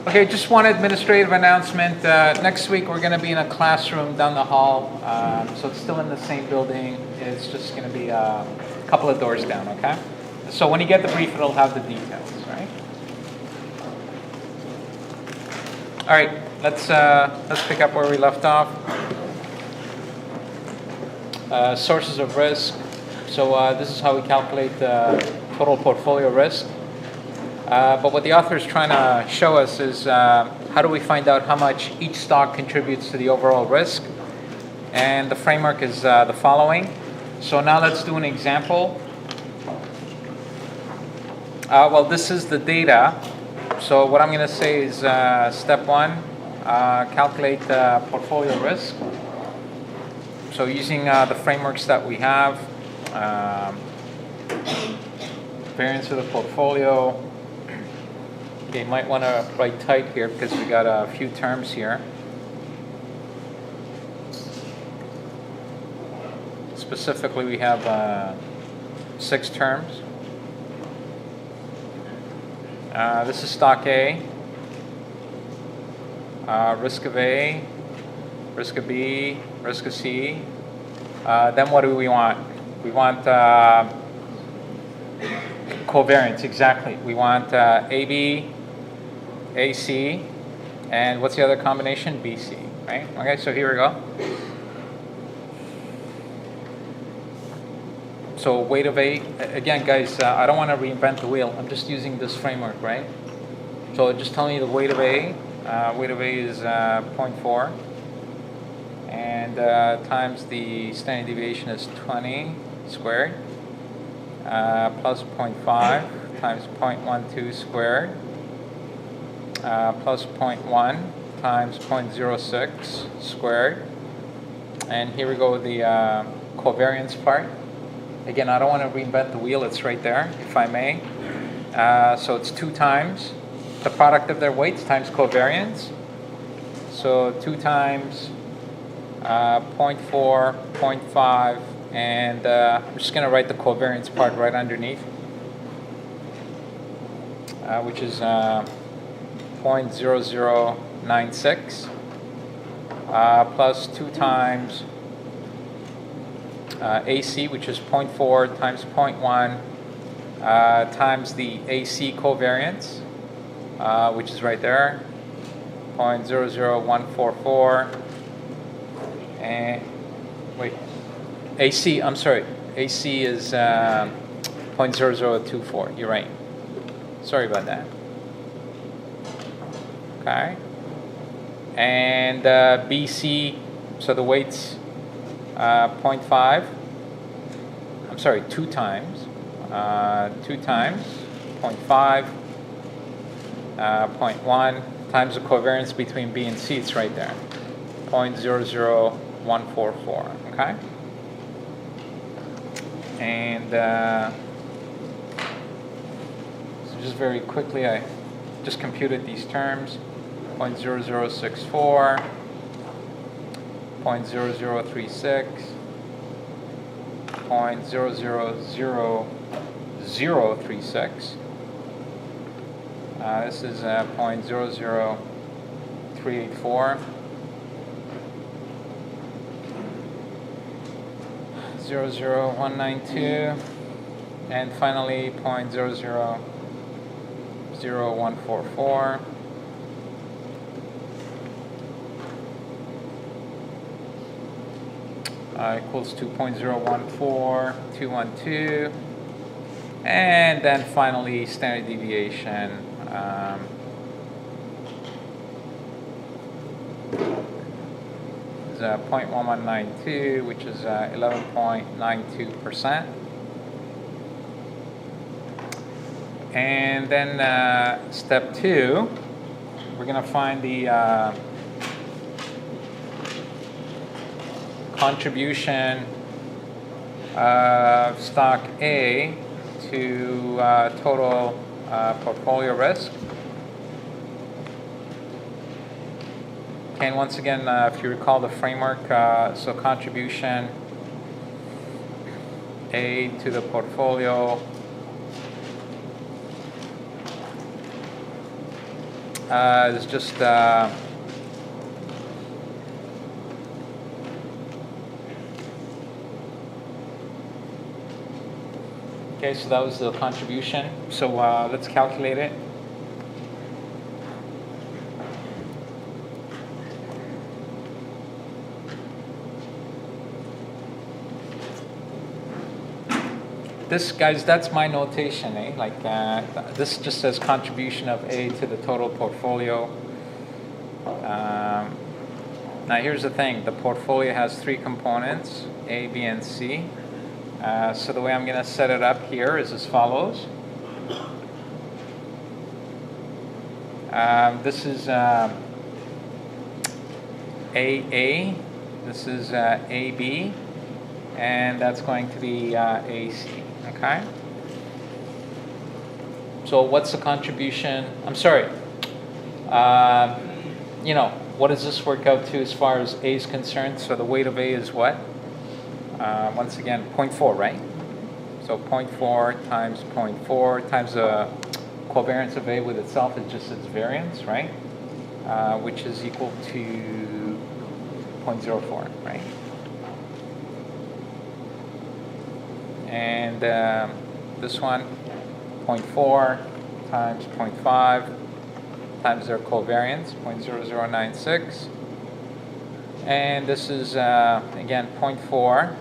Okay, just one administrative announcement. Next week we're going to be in a classroom down the hall, so it's still in the same building. It's just going to be a couple of doors down, okay? So when you get the brief, it'll have the details, right? All right, let's pick up where we left off. Sources of risk. So this is how we calculate total portfolio risk. But what the author is trying to show us is how do we find out how much each stock contributes to the overall risk? And the framework is the following. So now let's do an example. Well, this is the data. So what I'm going to say is step one, calculate the portfolio risk. So using the frameworks that we have, variance of the portfolio. Okay, you might want to write tight here because we got a few terms here. Specifically, we have 6 terms. This is stock A, risk of A, risk of B, risk of C. Then what do we want? We want covariance, exactly. We want AB, AC, and what's the other combination? BC, right? Okay, so here we go. So weight of A, again guys, I don't want to reinvent the wheel. I'm just using this framework, right? So just tell me the weight of A. Weight of A is 0.4. And times the standard deviation is 20 squared. Plus 0.5 times 0.12 squared. Plus 0.1 times 0.06 squared. And here we go with the covariance part. Again, I don't want to reinvent the wheel, it's right there, if I may. So it's 2 times the product of their weights times covariance. So 2 times 0.4, 0.5, and I'm just going to write the covariance part right underneath, which is 0.0096 plus 2 times AC, which is 0.4 times 0.1 times the AC covariance, which is right there, 0.00144, and wait, AC, I'm sorry, AC is 0.0024, you're right. Sorry about that. Okay. And BC, so the weight's 0.5, I'm sorry, 2 times 0.5, 0.1 times the covariance between B and C, it's right there, 0.00144, okay? And so just very quickly, I just computed these terms, 0.0064, 0.0036, 0.000036. This is 0.00384. 0.00192, and finally 0.000144. Equals 2.014212, and then finally standard deviation is 0.1192, which is 11.92%. And then step 2, we're going to find the contribution of stock A to total portfolio risk. Okay, and once again, if you recall the framework, so contribution A to the portfolio is just okay, so that was the contribution. So let's calculate it. This, guys, that's my notation, eh? Like this just says contribution of A to the total portfolio. Now here's the thing, the portfolio has three components, A, B, and C. So the way I'm going to set it up here is as follows. This is AA, this is AB, and that's going to be AC. Okay. So what's the contribution? I'm sorry. You know, what does this work out to as far as A is concerned? So the weight of A is what? Once again, 0.4, right? So 0.4 times 0.4 times the covariance of A with itself is just its variance, right? Which is equal to 0.04, right? And this one, 0.4 times 0.5 times their covariance, 0.0096. And this is, again, 0.4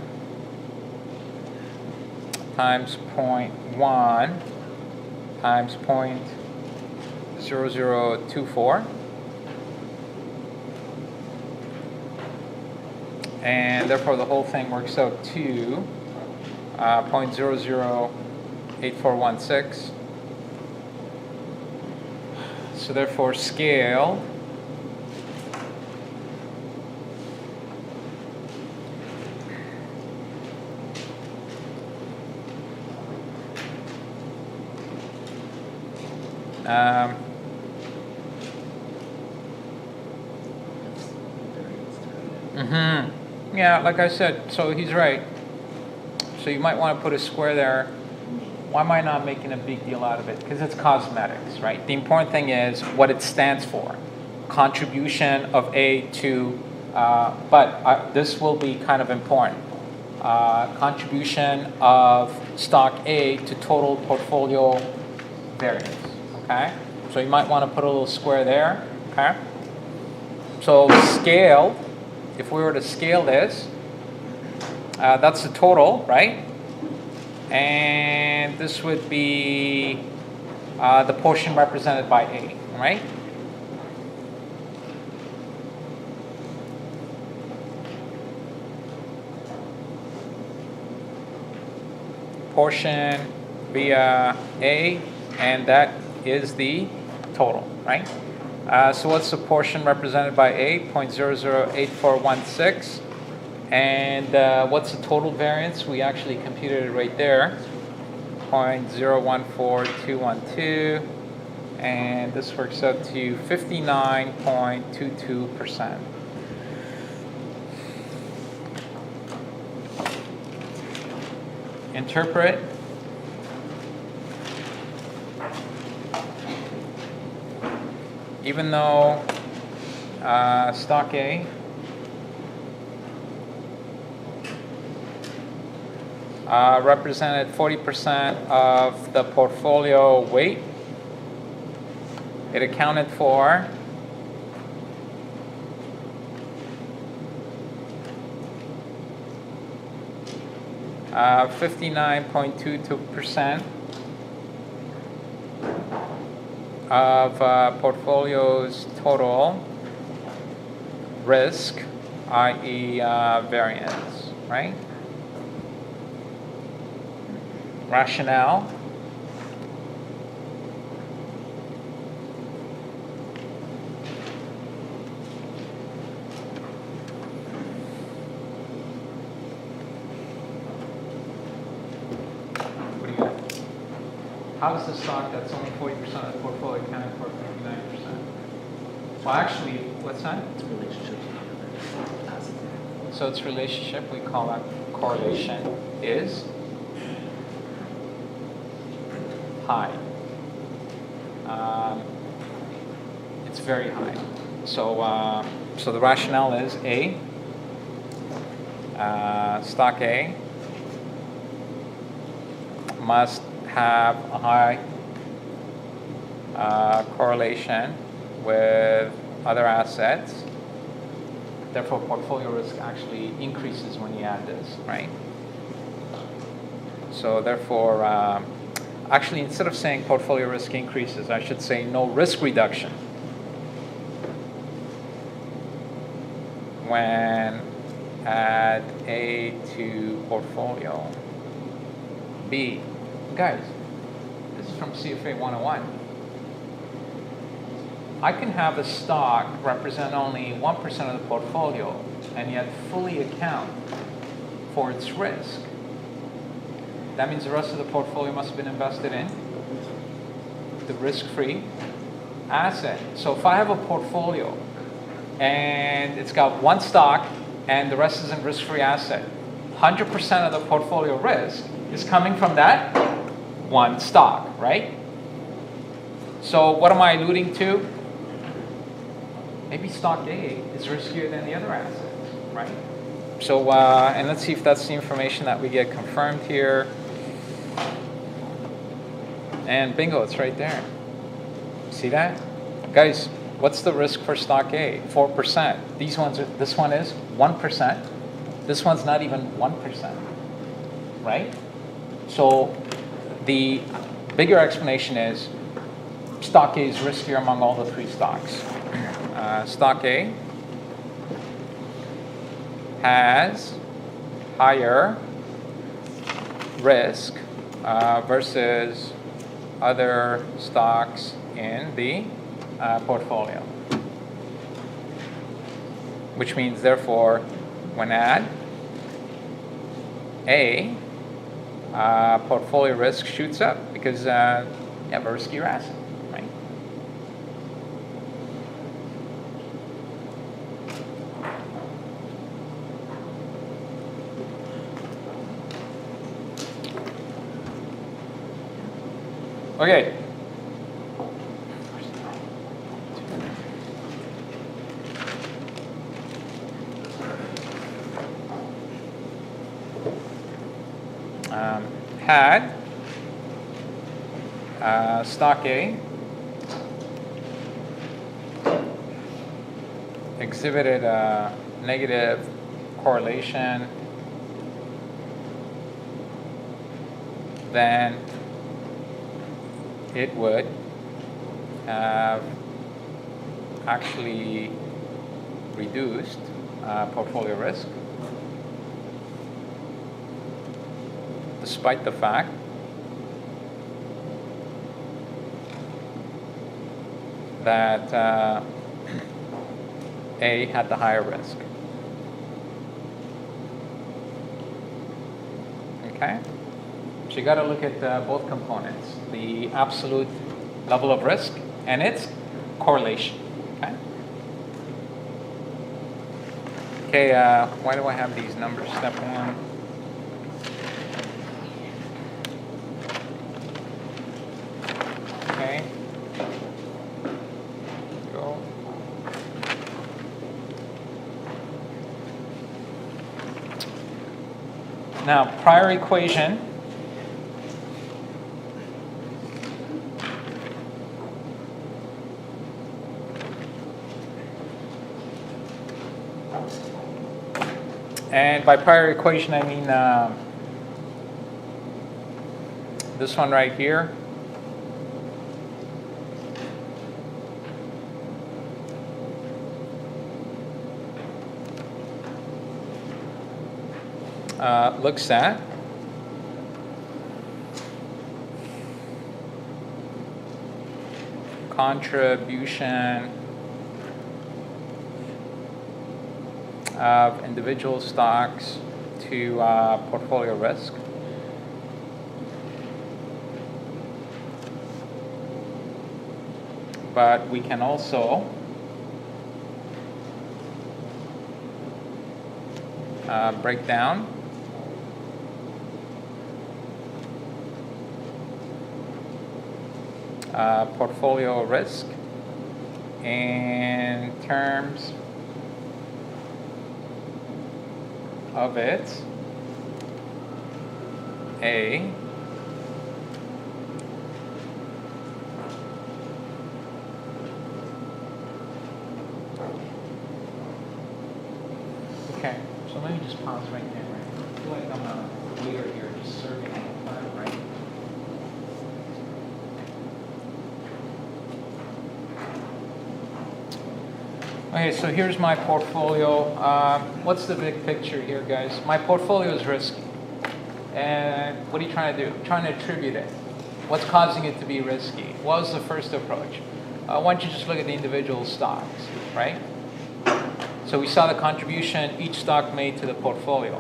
times 0.1 times 0.0024. And therefore, the whole thing works out to 0.008416. So therefore, scale yeah, like I said, so he's right. So you might want to put a square there. Why am I not making a big deal out of it? Because it's cosmetics, right? The important thing is what it stands for. Contribution of A to, but this will be kind of important. Contribution of stock A to total portfolio variance, okay? So you might want to put a little square there, okay? So scaled, if we were to scale this, that's the total, right? And this would be the portion represented by A, right? Portion via A, and that is the total, right? So what's the portion represented by A? 0.008416. And what's the total variance? We actually computed it right there. 0.014212. And this works out to 59.22%. Interpret. Even though stock A represented 40% of the portfolio weight, it accounted for 59.22% of portfolio's total risk, i.e. variance, right? Rationale. What do you got? How is the stock that's only 40% of the portfolio accounted for 59%? Well, actually, what's that? It's a relationship. So its relationship, we call that correlation, is high. it's very high. So, so the rationale is stock A must have a high correlation with other assets. Therefore, portfolio risk actually increases when you add this, right? So therefore, actually, instead of saying portfolio risk increases, I should say no risk reduction when add A to portfolio B. Guys, this is from CFA 101. I can have a stock represent only 1% of the portfolio and yet fully account for its risk. That means the rest of the portfolio must have been invested in the risk-free asset. So if I have a portfolio and it's got one stock and the rest is in risk-free asset, 100% of the portfolio risk is coming from that one stock, right? So what am I alluding to? Maybe stock A is riskier than the other assets, right? So, and let's see if that's the information that we get confirmed here. And bingo, it's right there. See that? Guys, what's the risk for stock A? 4%. This one is 1%. This one's not even 1%, right? So the bigger explanation is stock A is riskier among all the three stocks. Stock A has higher risk versus other stocks in the portfolio. Which means, therefore, when add A, portfolio risk shoots up because you have a riskier asset, right? Okay. Had stock A exhibited a negative correlation, then it would have actually reduced portfolio risk, despite the fact that A had the higher risk. Okay? So you got to look at both components, the absolute level of risk and its correlation. Okay? Okay, why do I have these numbers? Step 1. Okay. Go. Now, prior equation. And by prior equation, I mean this one right here. Looks at contribution of individual stocks to portfolio risk. But we can also break down portfolio risk in terms of its A okay, so let me just pause right there. I feel like I'm a waiter here just serving all the time, right? Okay, so here's my portfolio. What's the big picture here, guys? My portfolio is risky. And what are you trying to do? I'm trying to attribute it. What's causing it to be risky? What was the first approach? Why don't you just look at the individual stocks, right? So we saw the contribution each stock made to the portfolio.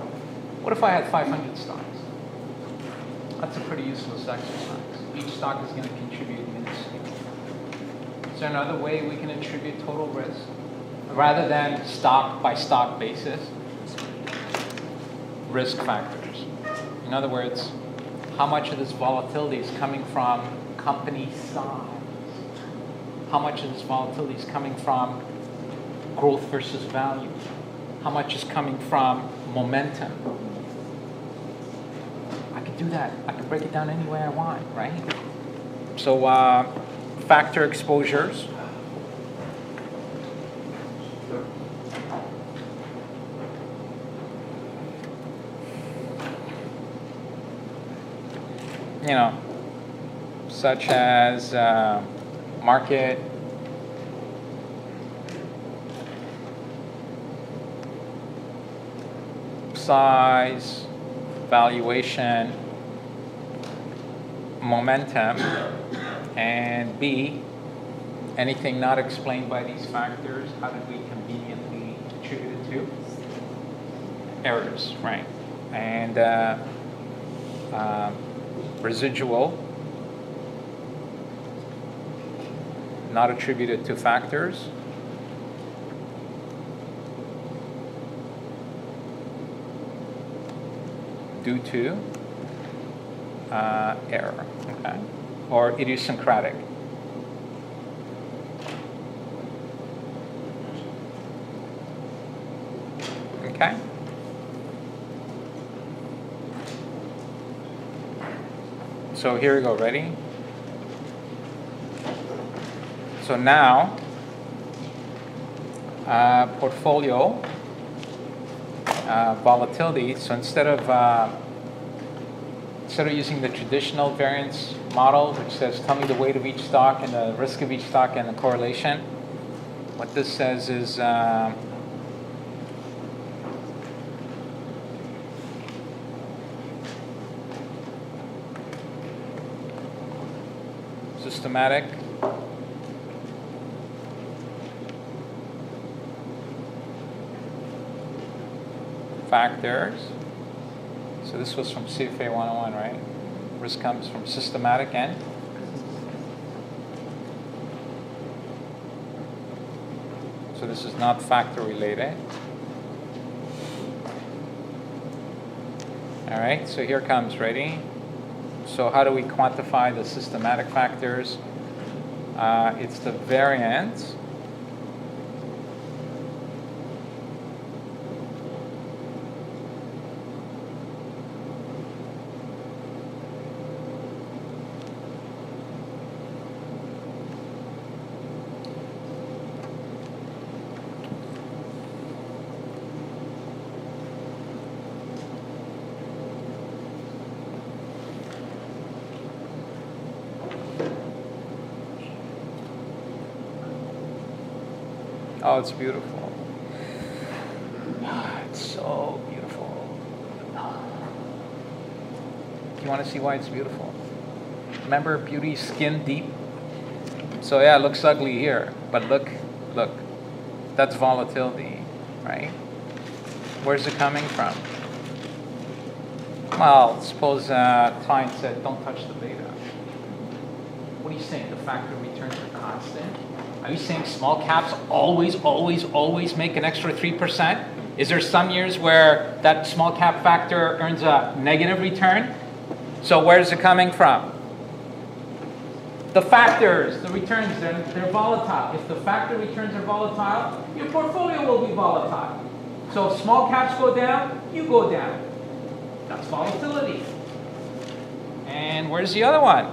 What if I had 500 stocks? That's a pretty useless exercise. Each stock is going to contribute minuscule. Is there another way we can attribute total risk? Rather than stock by stock basis, risk factors. In other words, how much of this volatility is coming from company size? How much of this volatility is coming from growth versus value? How much is coming from momentum? I could do that. I could break it down any way I want, right? So factor exposures. You know, such as market, size, valuation, momentum, and B, anything not explained by these factors, how did we conveniently attribute it to? Errors, right? And residual, not attributed to factors. Due to error, okay, or idiosyncratic. Okay. So here we go, ready? So now, portfolio volatility. So instead of using the traditional variance model, which says tell me the weight of each stock and the risk of each stock and the correlation, what this says is systematic factors. So this was from CFA 101, right? Risk comes from systematic and so this is not factor related. All right, so here comes, ready? So how do we quantify the systematic factors? It's the variance oh, it's beautiful. It's so beautiful. You want to see why it's beautiful? Remember beauty's skin deep? So yeah, it looks ugly here, but look, that's volatility, right? Where's it coming from? Well, suppose a client said, don't touch the beta. What are you saying? The factor returns are constant? Are you saying small caps always make an extra 3%? Is there some years where that small cap factor earns a negative return? So where's it coming from? The factors, the returns, they're volatile. If the factor returns are volatile, your portfolio will be volatile. So if small caps go down, you go down. That's volatility. And where's the other one?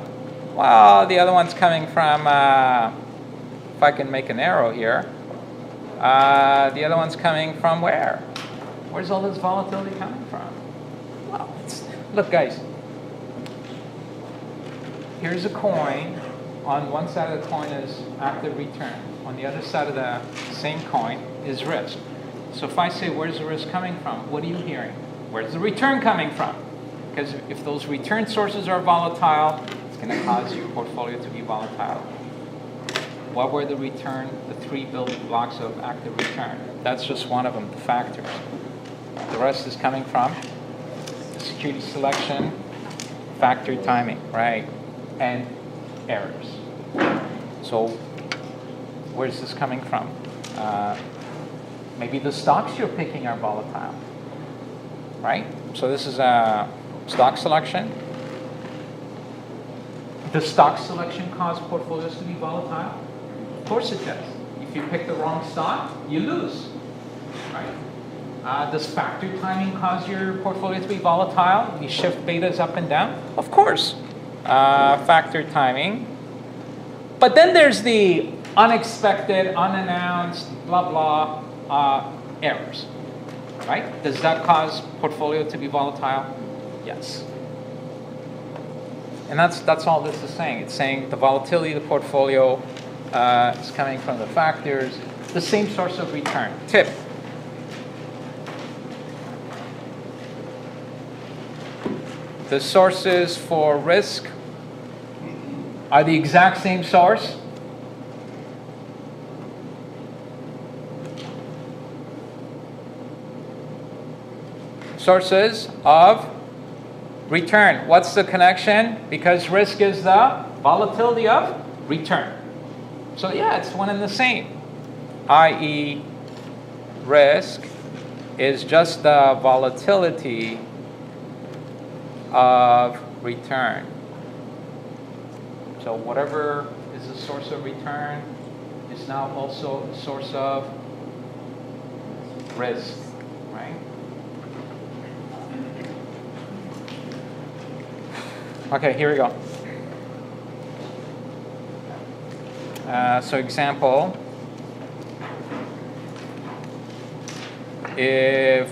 Well, the other one's coming from, if I can make an arrow here, the other one's coming from where? Where's all this volatility coming from? Well, look guys, here's a coin. On one side of the coin is active return. On the other side of the same coin is risk. So if I say, where's the risk coming from? What are you hearing? Where's the return coming from? Because if those return sources are volatile, it's going to cause your portfolio to be volatile. What were the return, the 3 building blocks of active return? That's just one of them, the factors. The rest is coming from security selection, factor timing, right? And errors. So where's this coming from? Maybe the stocks you're picking are volatile, right? So this is a stock selection. Does stock selection cause portfolios to be volatile? Of course it does. If you pick the wrong stock, you lose, right? Does factor timing cause your portfolio to be volatile? You shift betas up and down? Of course. Factor timing. But then there's the unexpected, unannounced, blah, blah, errors, right? Does that cause portfolio to be volatile? Yes. And that's all this is saying. It's saying the volatility of the portfolio is coming from the factors, the same source of return. Tip. The sources for risk are the exact same source. Sources of return. What's the connection? Because risk is the volatility of return. So yeah, it's one and the same. I.e., risk is just the volatility of return. So whatever is the source of return is now also a source of risk, right? Okay, here we go. So example, if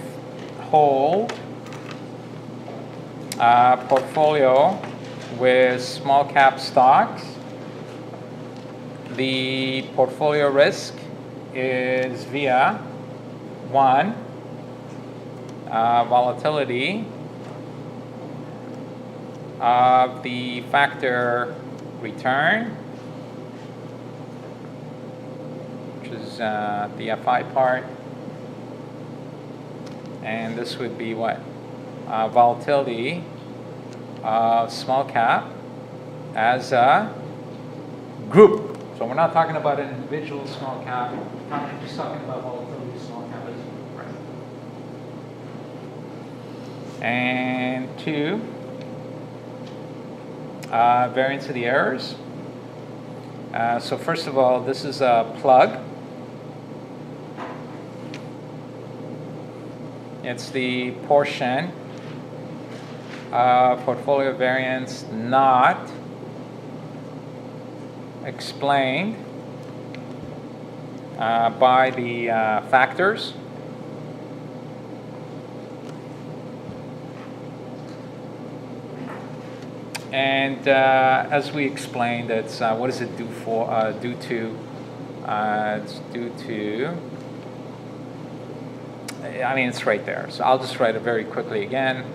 hold portfolio with small cap stocks, the portfolio risk is via 1, volatility of the factor return, which is the FI part, and this would be what? Volatility of small cap as a group. So we're not talking about an individual small cap, we're just talking about volatility of small cap as a group, right? And 2, variance of the errors. So first of all, this is a plug. It's the portion portfolio variance not explained by the factors. And as we explained, it's what does it do for? Due to? It's due to. I mean, it's right there. So I'll just write it very quickly again.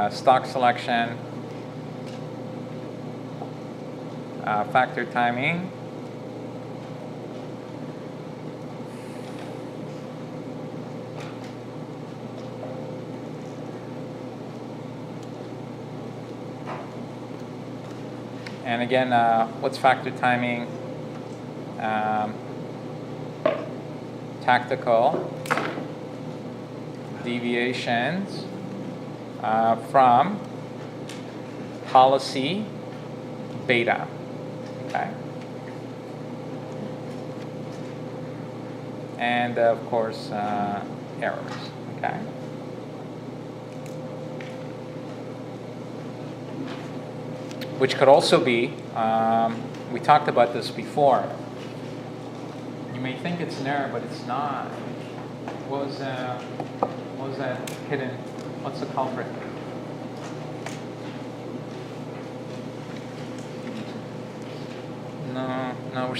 Stock selection, factor timing, and again, what's factor timing? Tactical deviations from policy beta. okay? And of course, errors, okay? Which could also be, we talked about this before. You may think it's an error, but it's not. What was that hidden? What's the culprit? No, we're.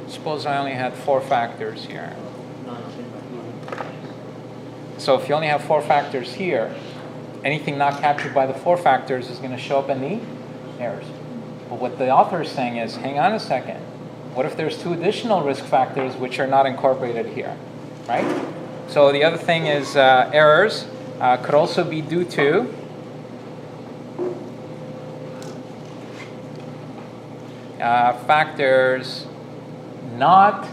Suppose I only had 4 factors here. So if you only have 4 factors here, anything not captured by the 4 factors is going to show up in the errors. But what the author is saying is, hang on a second. What if there's 2 additional risk factors which are not incorporated here, right? So the other thing is errors could also be due to factors not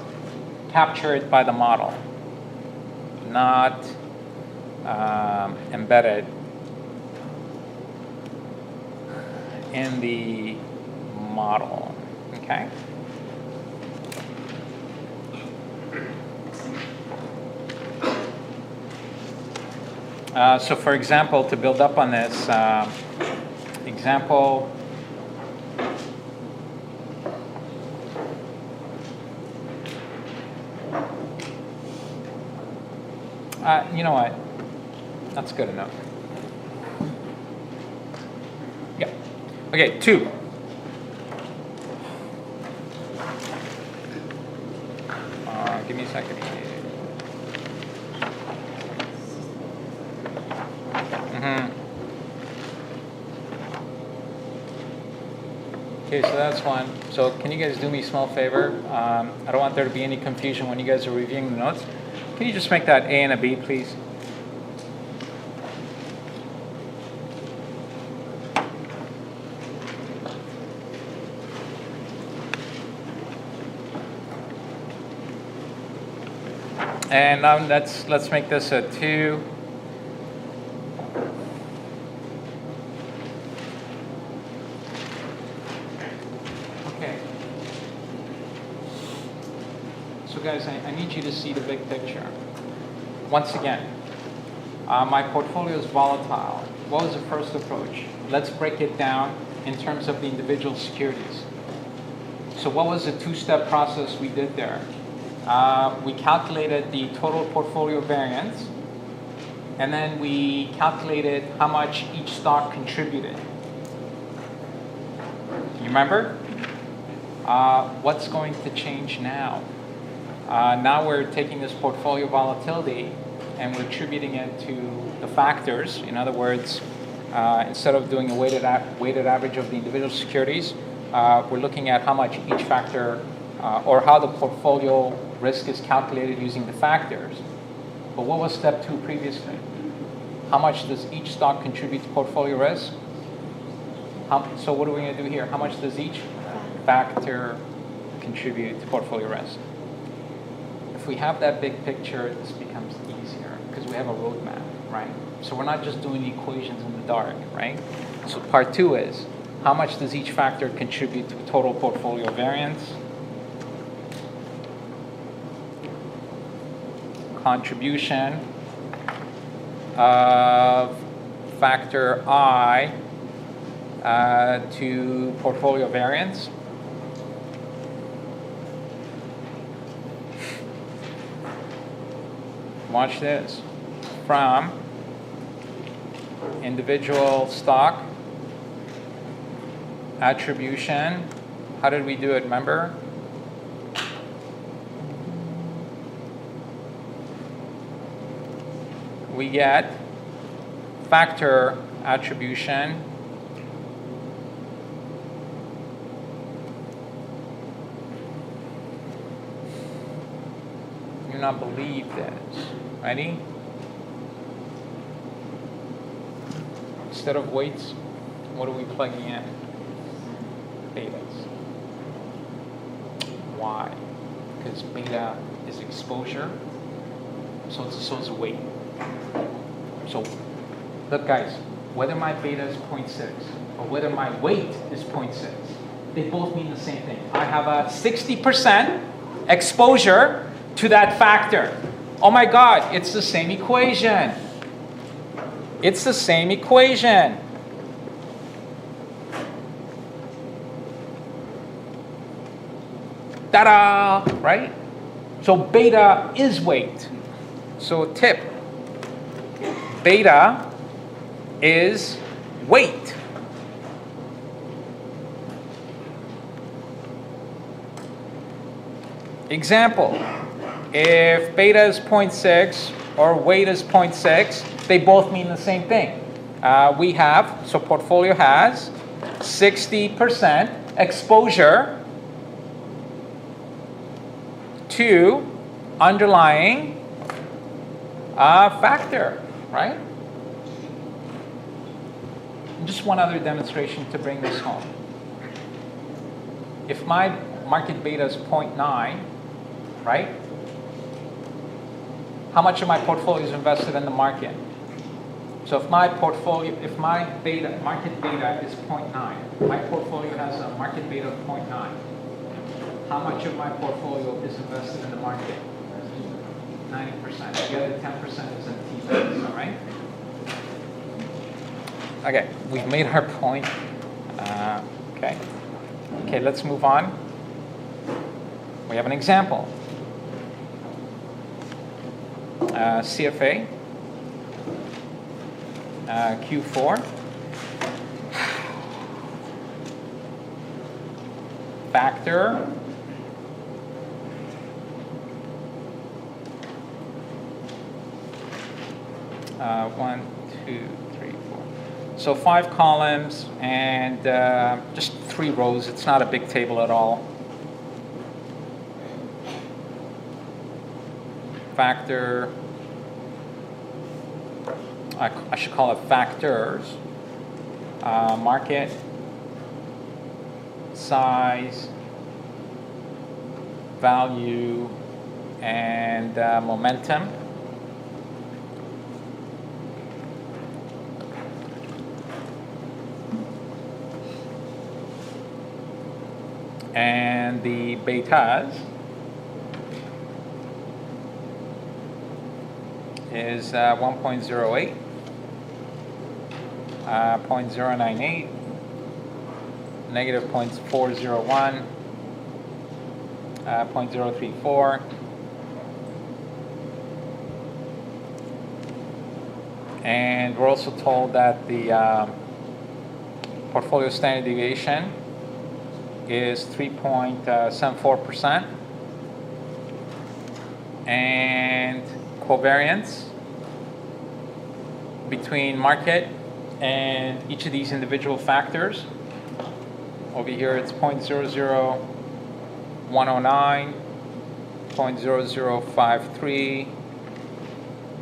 captured by the model, not embedded in the model, okay? So for example, to build up on this, example, you know what, that's good enough. Yeah, okay, 2. Give me a second. Okay, so that's 1. So can you guys do me a small favor? I don't want there to be any confusion when you guys are reviewing the notes. Can you just make that A and a B, please? And now let's make this a 2. Okay. So guys, I need you to see the big picture. Once again, my portfolio is volatile. What was the first approach? Let's break it down in terms of the individual securities. So what was the 2-step process we did there? We calculated the total portfolio variance, and then we calculated how much each stock contributed. You remember? What's going to change now? Now we're taking this portfolio volatility and we're attributing it to the factors. In other words, instead of doing a weighted average of the individual securities, we're looking at how much each factor, or how the portfolio risk is calculated using the factors. But what was step 2 previously? How much does each stock contribute to portfolio risk? So what are we going to do here? How much does each factor contribute to portfolio risk? If we have that big picture, this becomes easier because we have a roadmap, right? So we're not just doing the equations in the dark, right? So part 2 is, how much does each factor contribute to total portfolio variance? Contribution of factor I to portfolio variance. Watch this. From individual stock attribution. How did we do it, remember? We get factor attribution you not believe this. Ready? Instead of weights, what are we plugging in? Betas. Why? Because beta is exposure, so it's a weight. So, look guys, whether my beta is 0.6 or whether my weight is 0.6, they both mean the same thing. I have a 60% exposure to that factor. Oh my God, it's the same equation. It's the same equation. Ta-da! Right? So beta is weight. So tip, beta is weight. Example, if beta is 0.6 or weight is 0.6, they both mean the same thing. We have, so portfolio has 60% exposure to underlying factor, right? Just one other demonstration to bring this home. If my market beta is 0.9, right? How much of my portfolio is invested in the market? So if my portfolio, if my beta, market beta is 0.9, my portfolio has a market beta of 0.9. How much of my portfolio is invested in the market? 90%. The other 10% is in T-bills, all right? Okay, we've made our point. Okay, let's move on. We have an example. CFA, Q4, factor, 1, 2, 3, 4. So 5 columns and just 3 rows. It's not a big table at all. Factor, I should call it factors, market, size, value, and momentum. And the betas is 1.08, 0.098, negative 0.401, 0.034, and we're also told that the portfolio standard deviation is 3.74%, and covariance between market and each of these individual factors. Over here it's 0.00109, 0.0053,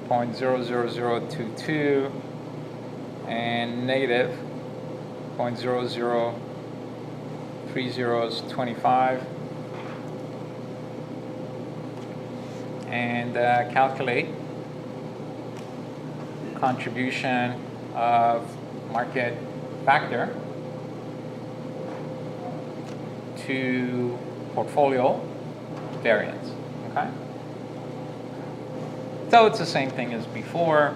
0.00022, and negative 0.003025. And calculate contribution of market factor to portfolio variance. Okay? So it's the same thing as before.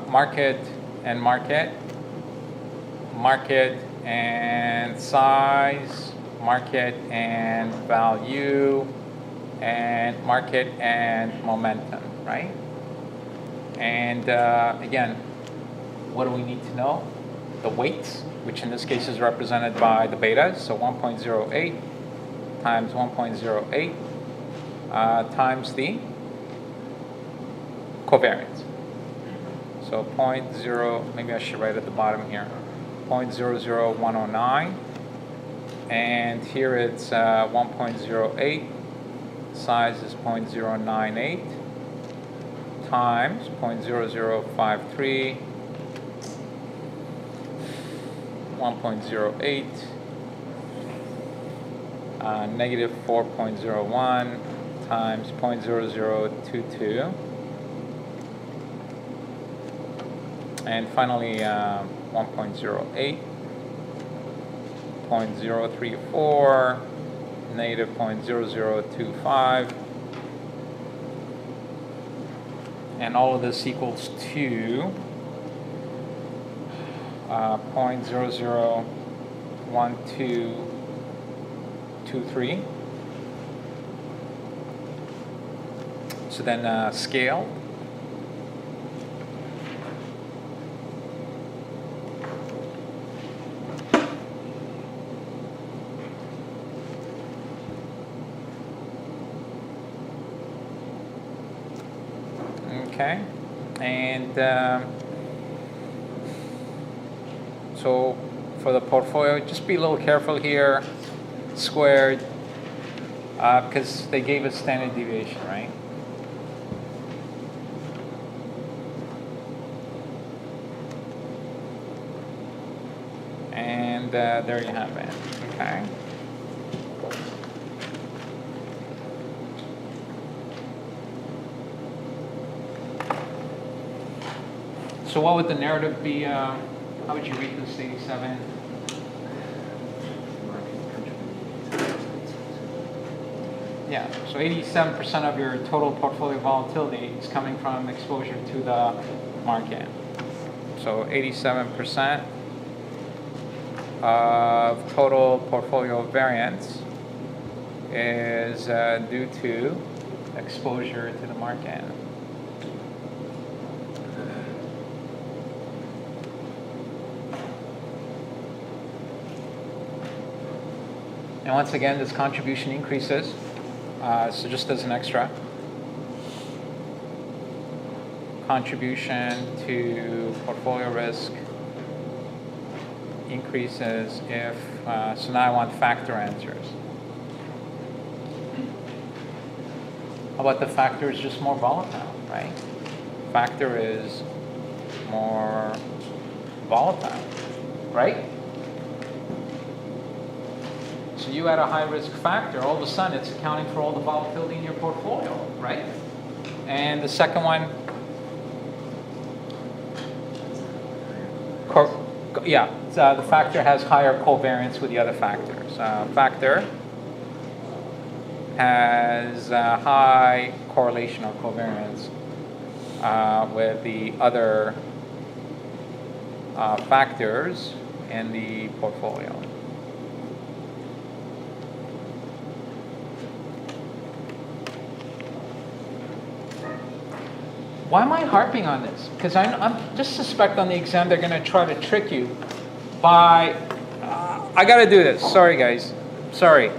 Market and market, market and size, market and value, and market and momentum, right? And again, what do we need to know? The weights, which in this case is represented by the betas, so 1.08 times 1.08 times the covariance. So 0.0, maybe I should write at the bottom here, 0.00109, and here it's 1.08, size is 0.098, times 0.0053, 1.08, negative 4.01 times 0.0022, and finally 1.08, 0.034, negative 0.0025, and all of this equals to 0.001223. So then scale. Okay, and so for the portfolio, just be a little careful here, squared, because they gave us standard deviation, right? And there you have it, okay? So what would the narrative be? How would you rate this 87? Yeah, so 87% of your total portfolio volatility is coming from exposure to the market. So 87% of total portfolio variance is due to exposure to the market. And once again, this contribution increases, so just as an extra. Contribution to portfolio risk increases if, so now I want factor answers. How about the factor is just more volatile, right? Factor is more volatile, right? So you had a high risk factor, all of a sudden it's accounting for all the volatility in your portfolio, right? And the second one, the factor has higher covariance with the other factors. Factor has high correlation or covariance with the other factors in the portfolio. Why am I harping on this? Because I'm just suspect on the exam they're going to try to trick you by, I got to do this. Sorry, guys. Sorry.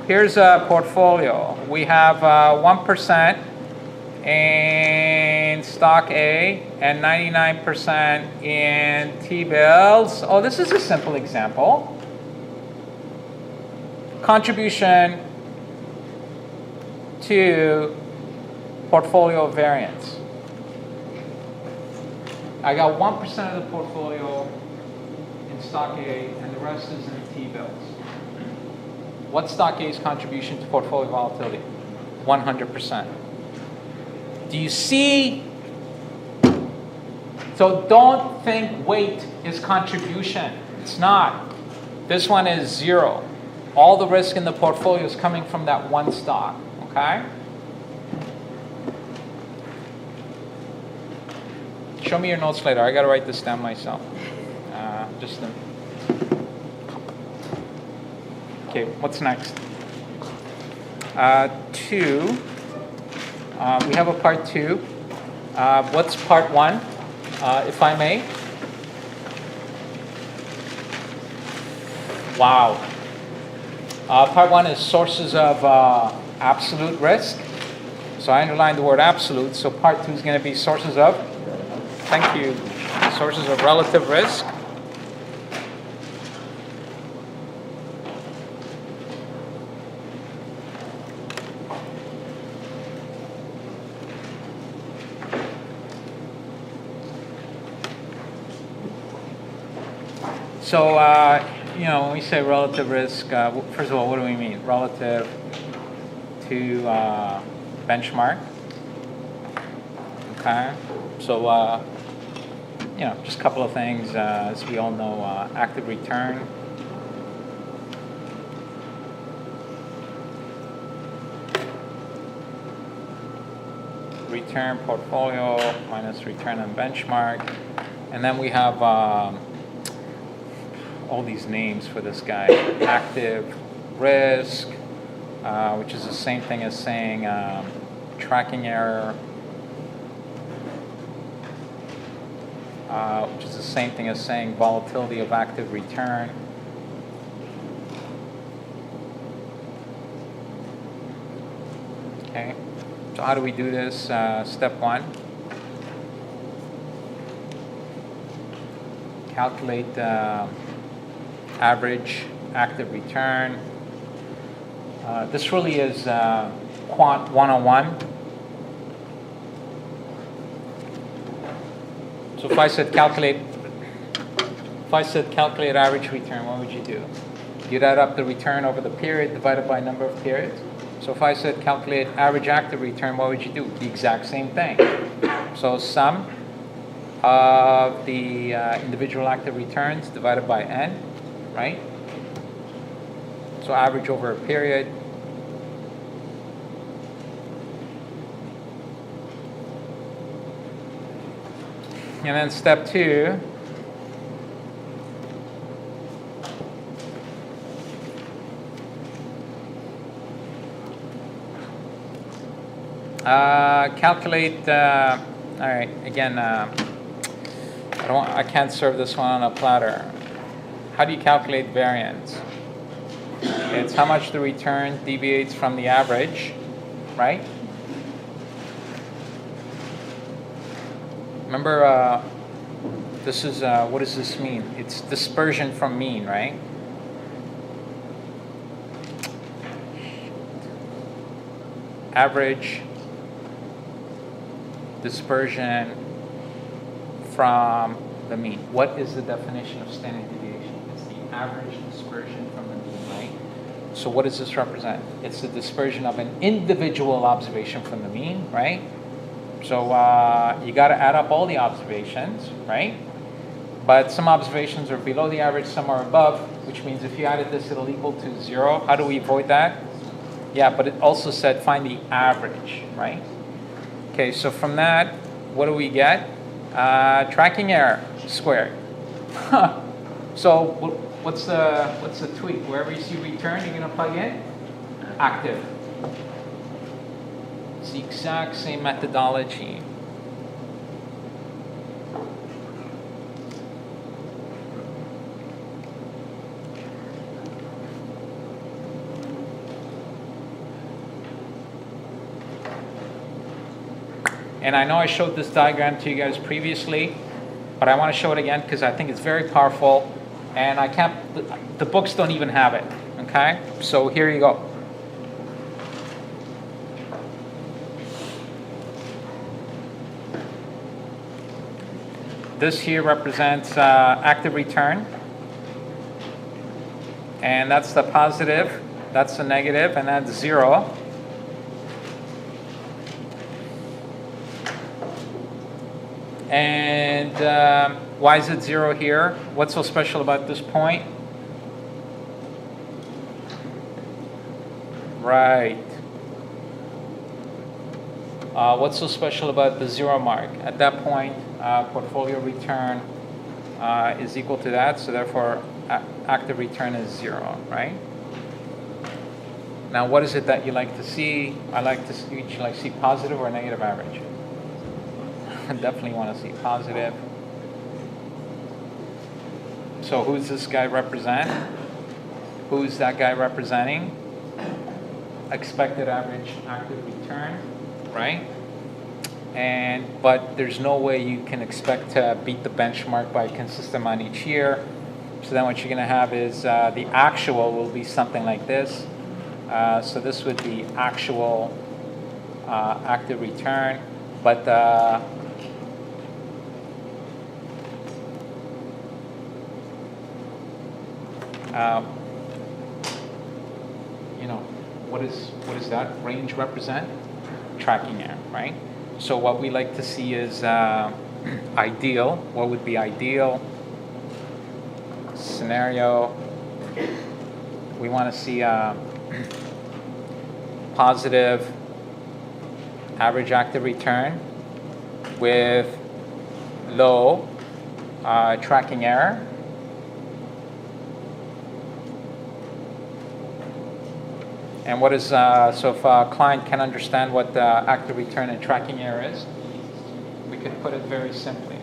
Here's a portfolio. We have 1% in stock A and 99% in T-bills. Oh, this is a simple example. Contribution to portfolio variance. I got 1% of the portfolio in stock A and the rest is in T-bills. What's stock A's contribution to portfolio volatility? 100%. Do you see? So don't think weight is contribution. It's not. This one is 0. All the risk in the portfolio is coming from that one stock, okay? Show me your notes later. I got to write this down myself. Okay, what's next? 2. We have a part 2. What's part 1, if I may? Wow. Part 1 is sources of absolute risk. So I underlined the word absolute. So part 2 is going to be sources of, thank you, sources of relative risk. So, you know, when we say relative risk, first of all, what do we mean? Relative to benchmark. Okay. So, you know, just a couple of things. As we all know, active return. Return portfolio minus return on benchmark. And then we have all these names for this guy. Active risk, which is the same thing as saying tracking error, which is the same thing as saying volatility of active return. Okay, so how do we do this? Step one. Calculate average active return. This really is Quant 101. So if I said calculate average return, what would you do? You'd add up the return over the period divided by number of periods. So if I said calculate average active return, what would you do? The exact same thing. So sum of the individual active returns divided by n, right? So average over a period. And then step two, calculate, all right, again, I can't serve this one on a platter. How do you calculate variance? It's how much the return deviates from the average, right? Remember, this is, what does this mean? It's dispersion from mean, right? Average dispersion from the mean. What is the definition of standard deviation? It's the average dispersion from the mean, right? So what does this represent? It's the dispersion of an individual observation from the mean, right? So you got to add up all the observations, right? But some observations are below the average, some are above, which means if you added this, it'll equal to 0. How do we avoid that? Yeah, but it also said find the average, right? Okay, so from that, what do we get? Tracking error squared. So what's the tweak? Wherever you see return, you're going to plug in active. It's the exact same methodology. And I know I showed this diagram to you guys previously, but I want to show it again because I think it's very powerful, and I can't, the books don't even have it, okay? So here you go. This here represents active return, and that's the positive, that's the negative, and that's 0. And why is it 0 here? What's so special about this point? Right. What's so special about the 0 mark? At that point, portfolio return is equal to that, so therefore active return is 0, right? Now, what is it that you like to see? Would you like to see positive or negative average? I definitely want to see positive. So who's this guy represent? Who's that guy representing? Expected average active return, right? But there's no way you can expect to beat the benchmark by a consistent amount each year. So then what you're going to have is the actual will be something like this. So this would be actual active return, but uh, you know, what does that range represent? Tracking error, right? So what we like to see is ideal. What would be ideal? Scenario. We want to see positive average active return with low tracking error. And what is, so if a client can understand what the active return and tracking error is, we could put it very simply.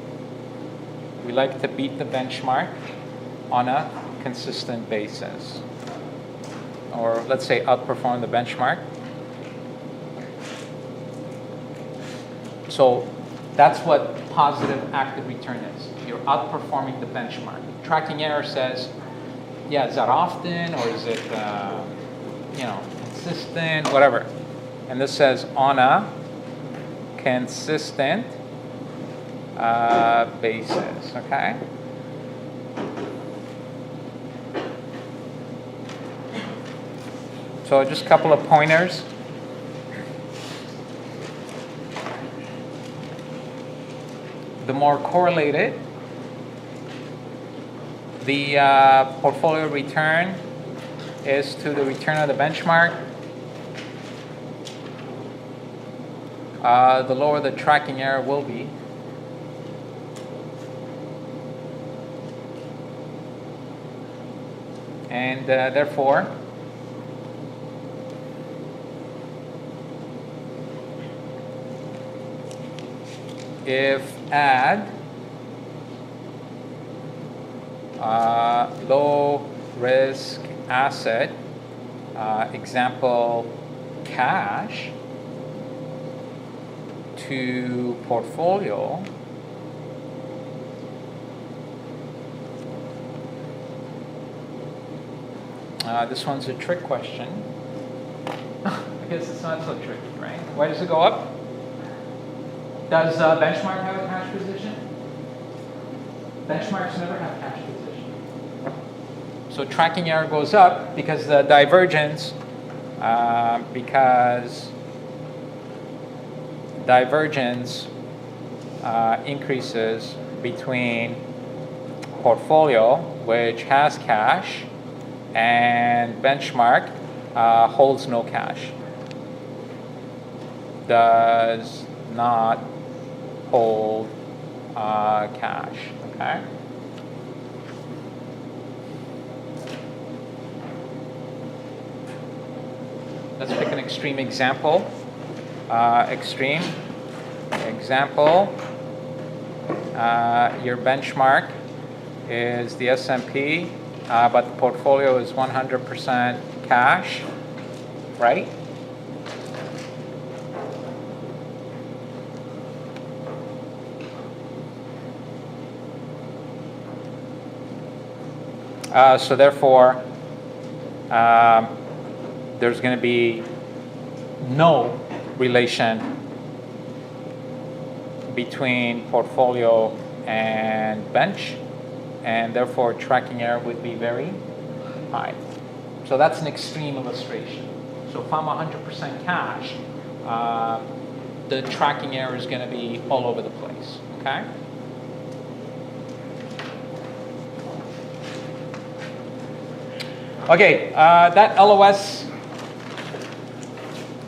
We like to beat the benchmark on a consistent basis. Or let's say outperform the benchmark. So that's what positive active return is. You're outperforming the benchmark. Tracking error says, yeah, is that often, or is it, consistent, whatever. And this says on a consistent basis, okay? So just a couple of pointers. The more correlated the portfolio return is to the return of the benchmark, the lower the tracking error will be. And therefore, if add low risk asset, example cash, to portfolio, this one's a trick question. I guess it's not so tricky, right? Why does it go up? Does benchmark have a cash position? Benchmarks never have cash position. So tracking error goes up because the divergence, increases between portfolio, which has cash, and benchmark holds no cash. Does not hold cash, okay? Let's pick an extreme example. Extreme example, your benchmark is the S&P, but the portfolio is 100% cash, right? So therefore, there's going to be no relation between portfolio and bench, and therefore tracking error would be very high. So that's an extreme illustration. So if I'm 100% cash, the tracking error is going to be all over the place, okay? Okay, that LOS,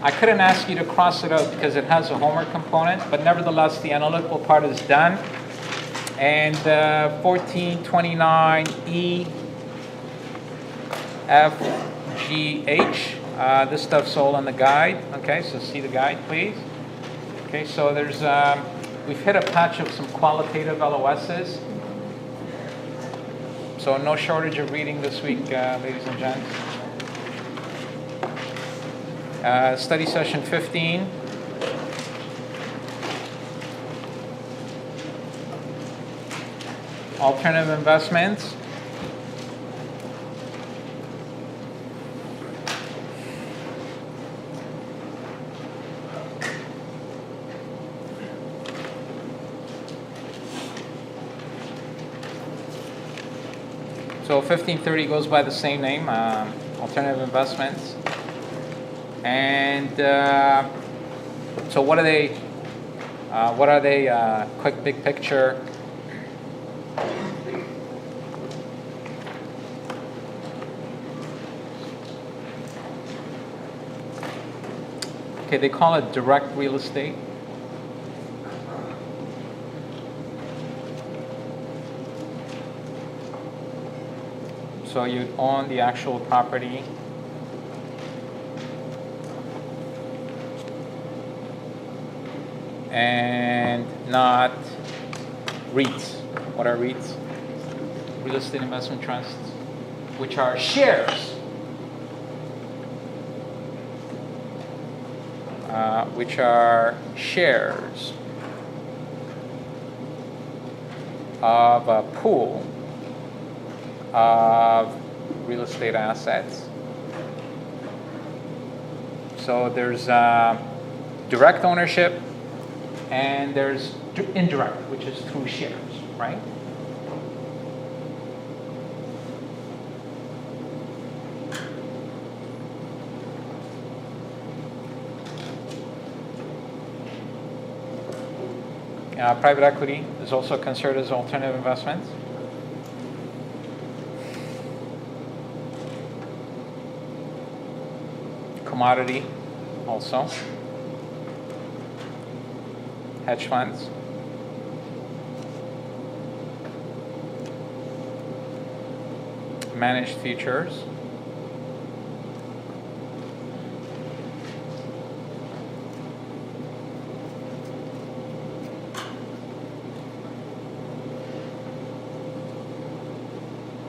I couldn't ask you to cross it out because it has a homework component, but nevertheless, the analytical part is done. And 1429E, F, G, H, this stuff's all on the guide. Okay, so see the guide, please. Okay, so there's, we've hit a patch of some qualitative LOSs. So no shortage of reading this week, ladies and gents. Study session 15. Alternative investments. So 1530 goes by the same name, alternative investments. And so what are they? Quick big picture. Okay, they call it direct real estate. So you own the actual property. And not REITs. What are REITs? Real estate investment trusts, which are shares. Of a pool of real estate assets. So there's direct ownership, and there's indirect, which is through shares, right? Private equity is also considered as alternative investments. Commodity also. Hedge funds. Managed futures.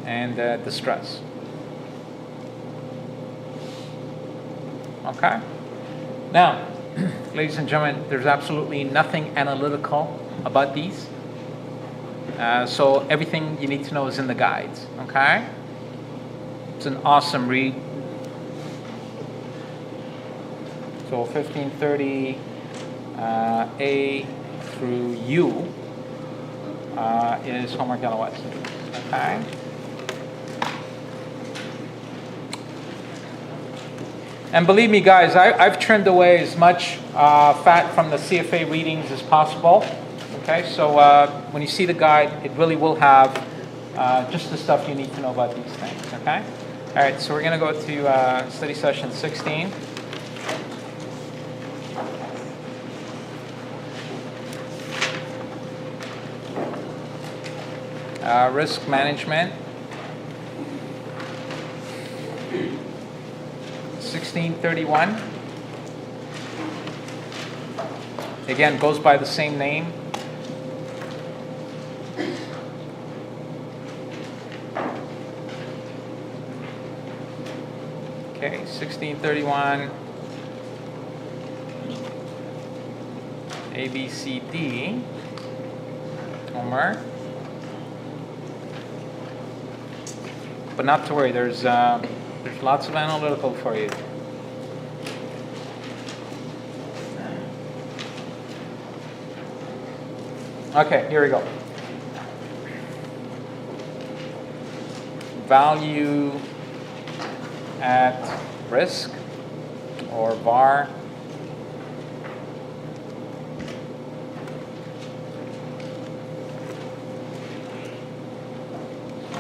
And distress. Okay. Now, ladies and gentlemen, there's absolutely nothing analytical about these. So everything you need to know is in the guides. Okay. It's an awesome read. So 1530 A through U is homework LOS. Okay. And believe me, guys, I've trimmed away as much fat from the CFA readings as possible. Okay, so when you see the guide, it really will have just the stuff you need to know about these things. Okay? All right, so we're going to go to study session 16. Risk management. 1631. Again, goes by the same name. Okay, 1631. A, B, C, D. Homework. But not to worry, there's lots of analytical for you. Okay, here we go. Value at risk, or VAR.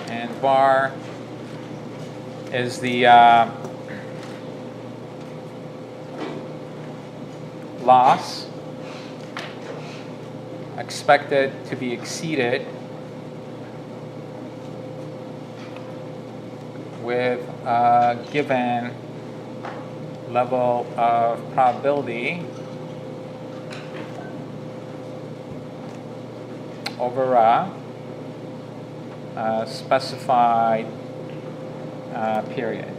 And VAR is the loss expected to be exceeded with a given level of probability over a specified period.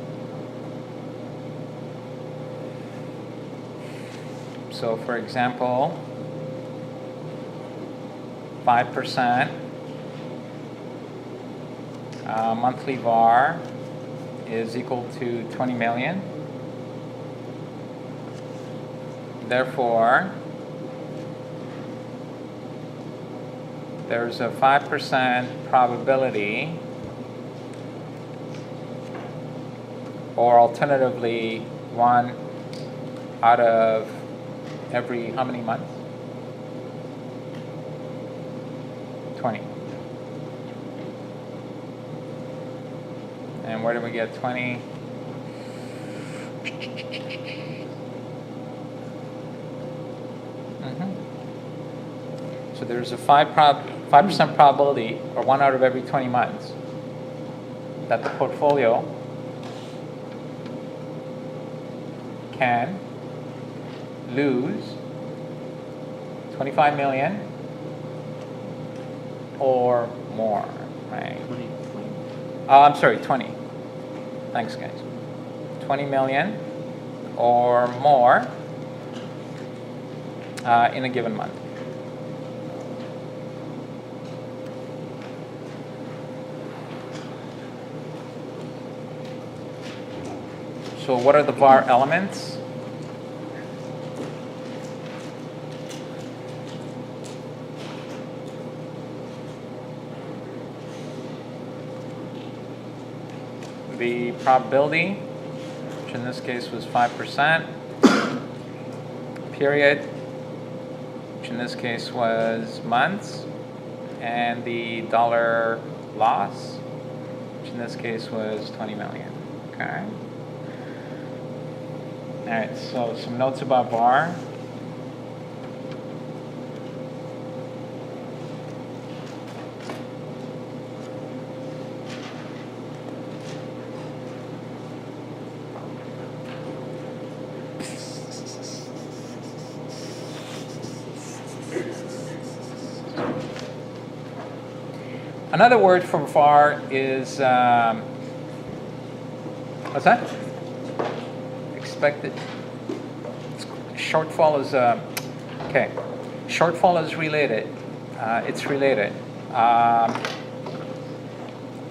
So for example, 5% monthly VAR is equal to 20 million. Therefore, there's a 5% probability or alternatively 1 out of every how many months? 20. And where do we get 20? So there's a 5% probability, or 1 out of every 20 months, that the portfolio can lose 25 million or more, right? 20. I'm sorry, 20. Thanks, guys. 20 million or more in a given month. So what are the var elements? The probability, which in this case was 5%, period, which in this case was months, and the dollar loss, which in this case was 20 million. Okay. All right, so some notes about var. Another word for var is, what's that? Expected. Shortfall is, okay. Shortfall is related. It's related.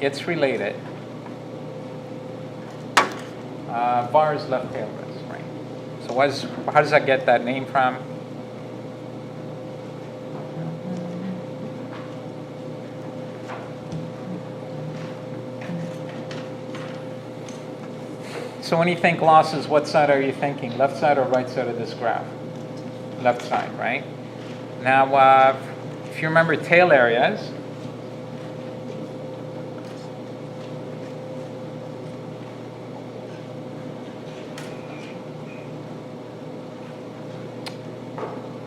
It's related. var is left tail risk, right? So how does that get that name from? So when you think losses, what side are you thinking? Left side or right side of this graph? Left side, right? Now, if you remember tail areas,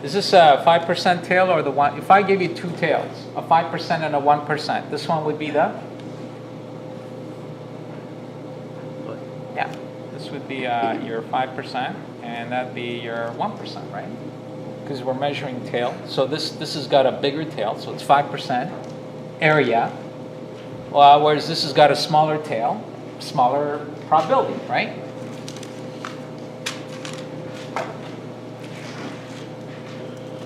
is this a 5% tail or the one? If I give you two tails, a 5% and a 1%, this one would be the? Yeah. This would be your 5%, and that'd be your 1%, right? Because we're measuring tail. So this has got a bigger tail, so it's 5% area, whereas this has got a smaller tail, smaller probability, right?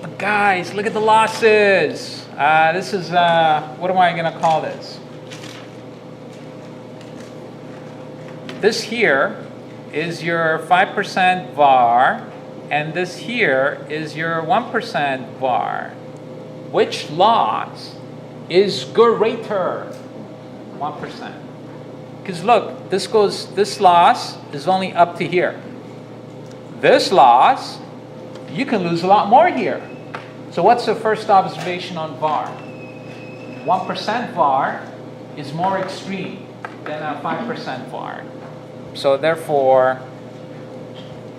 But guys, look at the losses. This is, what am I going to call this? This here is your 5% var, and this here is your 1% var. Which loss is greater? 1%. Because look, this loss is only up to here. This loss, you can lose a lot more here. So what's the first observation on var? 1% var is more extreme than a 5% var. So therefore,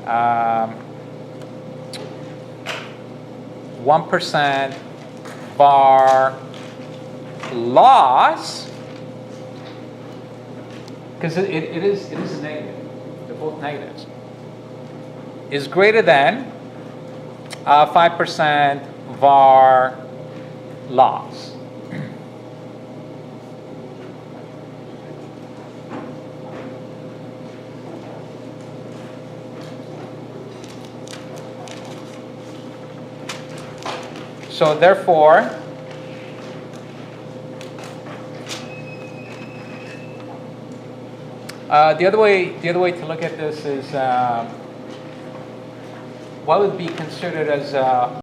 1% var loss, because it is negative, they're both negatives, is greater than 5% var loss. So therefore, the other way to look at this is what would be considered as